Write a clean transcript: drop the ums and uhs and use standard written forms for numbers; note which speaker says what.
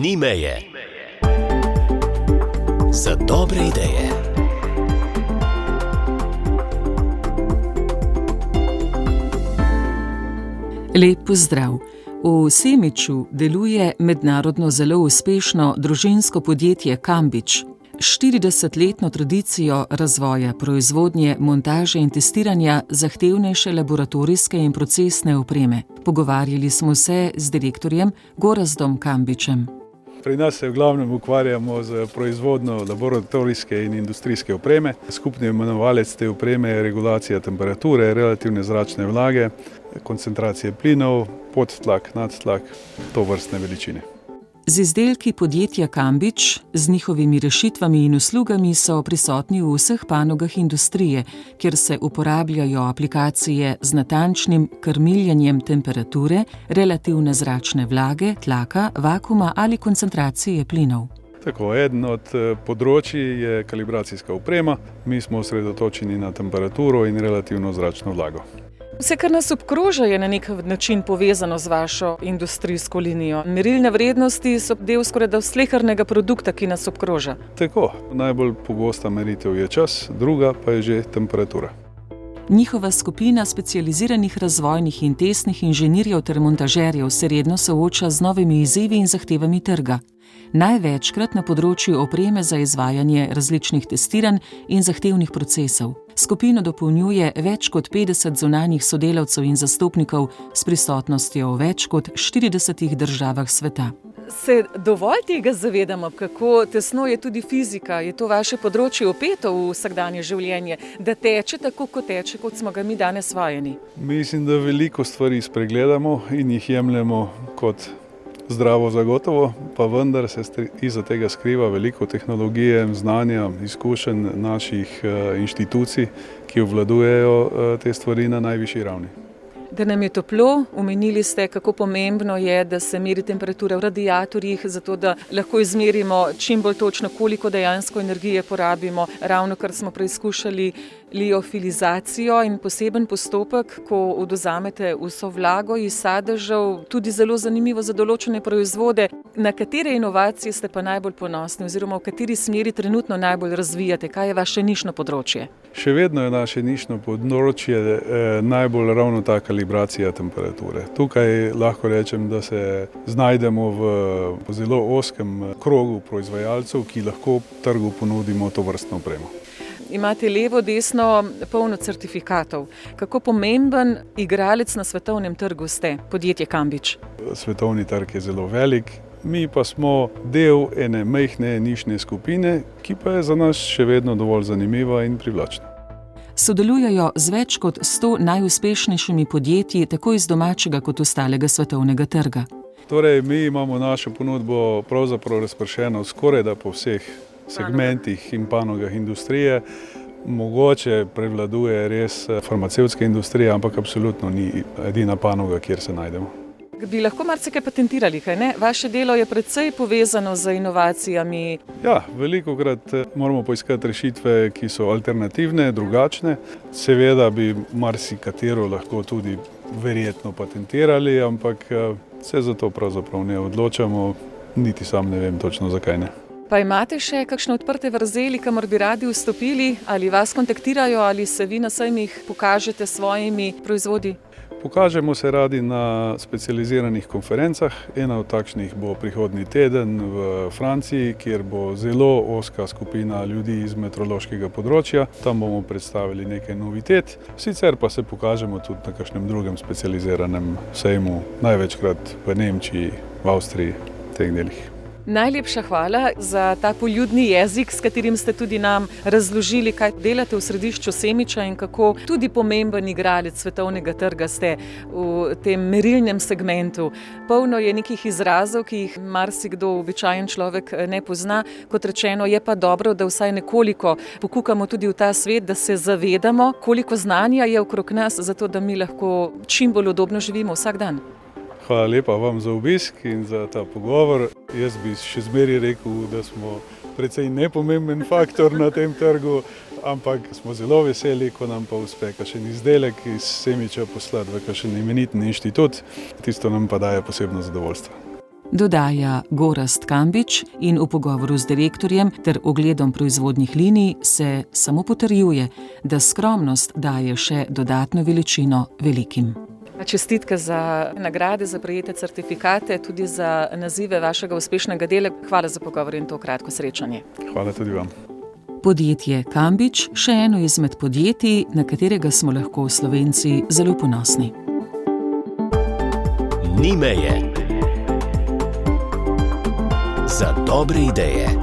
Speaker 1: Ni meje za dobre ideje.
Speaker 2: Lep pozdrav. V Semiču deluje mednarodno zelo uspešno družinsko podjetje Kambič. 40-letno tradicijo razvoja, proizvodnje, montaže in testiranja zahtevnejše laboratorijske in procesne opreme. Pogovarjali smo se z direktorjem Gorazdom Kambičem.
Speaker 3: Pri nas se v glavnem ukvarjamo z proizvodnjo laboratorijske in industrijske opreme. Skupni imenovalec te opreme je regulacija temperature, relativne zračne vlage, koncentracije plinov, podtlak, nadtlak, tovrstne veličine.
Speaker 2: Z izdelki podjetja Kambič, z njihovimi rešitvami in uslugami so prisotni v vseh panogah industrije, kjer se uporabljajo aplikacije z natančnim krmiljenjem temperature, relativne zračne vlage, tlaka, vakuma ali koncentracije plinov.
Speaker 3: Tako, eden od področij je kalibracijska oprema. Mi smo osredotočeni na temperaturo in relativno zračno vlago.
Speaker 4: Vse, kar nas obkroža, je na nek način povezano z vašo industrijsko linijo. Merilne vrednosti so del skorajda slehernega produkta, ki nas obkroža.
Speaker 3: Tako, najbolj pogosta meritev je čas, druga pa je že temperatura.
Speaker 2: Njihova skupina specializiranih razvojnih in testnih inženirjev ter montažerjev se redno sooča z novimi izzivi in zahtevami trga. Največkrat na področju opreme za izvajanje različnih testiranj in zahtevnih procesov. Skupino dopolnjuje več kot 50 zunanjih sodelavcev in zastopnikov s prisotnostjo v več kot 40 državah sveta.
Speaker 4: Se dovolj tega zavedamo, kako tesno je tudi fizika, je to vaše področje vpeto v vsakdanje življenje, da teče tako, kot smo ga mi danes vajeni?
Speaker 3: Mislim, da veliko stvari spregledamo in jih jemljemo kot zdravo zagotovo, pa vendar se iza tega skriva veliko tehnologije, znanja, izkušenj naših inštitucij, ki obvladujejo te stvari na najvišji ravni.
Speaker 4: Da nam je toplo, omenili ste, kako pomembno je, da se meri temperatura v radiatorjih, zato da lahko izmerimo čim bolj točno, koliko dejansko energije porabimo. Ravnokar smo preizkušali liofilizacijo in poseben postopek, ko odvzamete vso vlago iz sadežev, tudi zelo zanimivo za določene proizvode. Na katere inovacije ste pa najbolj ponosni oziroma v kateri smeri trenutno najbolj razvijate? Kaj je vaše nišno področje?
Speaker 3: Še vedno je naše nišno področje najbolj ravno ta kalibracija temperature. Tukaj lahko rečem, da se znajdemo v zelo ozkem krogu proizvajalcev, ki lahko trgu ponudimo tovrstno opremo.
Speaker 4: Imate levo, desno, polno certifikatov. Kako pomemben igralec na svetovnem trgu ste, podjetje Kambič?
Speaker 3: Svetovni trg je zelo velik, mi pa smo del ene majhne nišne skupine, ki pa je za nas še vedno dovolj zanimiva in privlačna.
Speaker 2: Sodelujejo z več kot 100 najuspešnejšimi podjetji, tako iz domačega kot ostalega svetovnega trga.
Speaker 3: Torej, mi imamo našo ponudbo pravzaprav razpršeno skorajda po vseh segmentih in panogah industrije. Mogoče prevladuje res farmacevtska industrija, ampak absolutno ni edina panoga, kjer se najdemo.
Speaker 4: Bi lahko marsikaj patentirali, kaj ne? Vaše delo je precej povezano z inovacijami.
Speaker 3: Ja, velikokrat moramo poiskati rešitve, ki so alternativne, drugačne. Seveda bi marsikatero lahko tudi verjetno patentirali, ampak se za to pravzaprav ne odločamo, niti sam ne vem točno zakaj ne.
Speaker 4: Pa imate še kakšne odprte vrzeli, kamor bi radi vstopili? Ali vas kontaktirajo, ali se vi na sejmih pokažete s svojimi proizvodi?
Speaker 3: Pokažemo se radi na specializiranih konferencah. Ena od takšnih bo prihodnji teden v Franciji, kjer bo zelo ozka skupina ljudi iz meteorološkega področja. Tam bomo predstavili nekaj novitet. Sicer pa se pokažemo tudi na kakšnem drugem specializiranem sejmu, največkrat v Nemčiji, v Avstriji, v teh delih.
Speaker 4: Najlepša hvala za ta poljudni jezik, s katerim ste tudi nam razložili, kaj delate v središču Semiča in kako tudi pomemben igralec svetovnega trga ste v tem merilnem segmentu. Polno je nekih izrazov, ki jih marsikdo običajen človek ne pozna. Kot rečeno, je pa dobro, da vsaj nekoliko pokukamo tudi v ta svet, da se zavedamo, koliko znanja je okrog nas, zato da mi lahko čim bolj udobno živimo vsak dan.
Speaker 3: Hvala lepa vam za obisk in za ta pogovor. Jaz bi še zmeraj rekel, da smo precej nepomemben faktor na tem trgu, ampak smo zelo veseli, ko nam pa uspe kakšen izdelek iz Semiča poslati v kakšen imeniten inštitut. Tisto nam pa daje posebno zadovoljstvo.
Speaker 2: Dodaja Gorazd Kambič in v pogovoru z direktorjem ter ogledom proizvodnih linij se samo potrjuje, da skromnost daje še dodatno veličino velikim.
Speaker 4: Čestitke za nagrade, za prejete certifikate, tudi za nazive vašega uspešnega dela. Hvala za pogovor in to kratko srečanje.
Speaker 3: Hvala tudi vam.
Speaker 2: Podjetje Kambič, še eno izmed podjetij, na katerega smo lahko Slovenci zelo ponosni.
Speaker 1: Ni meje. Za dobre ideje.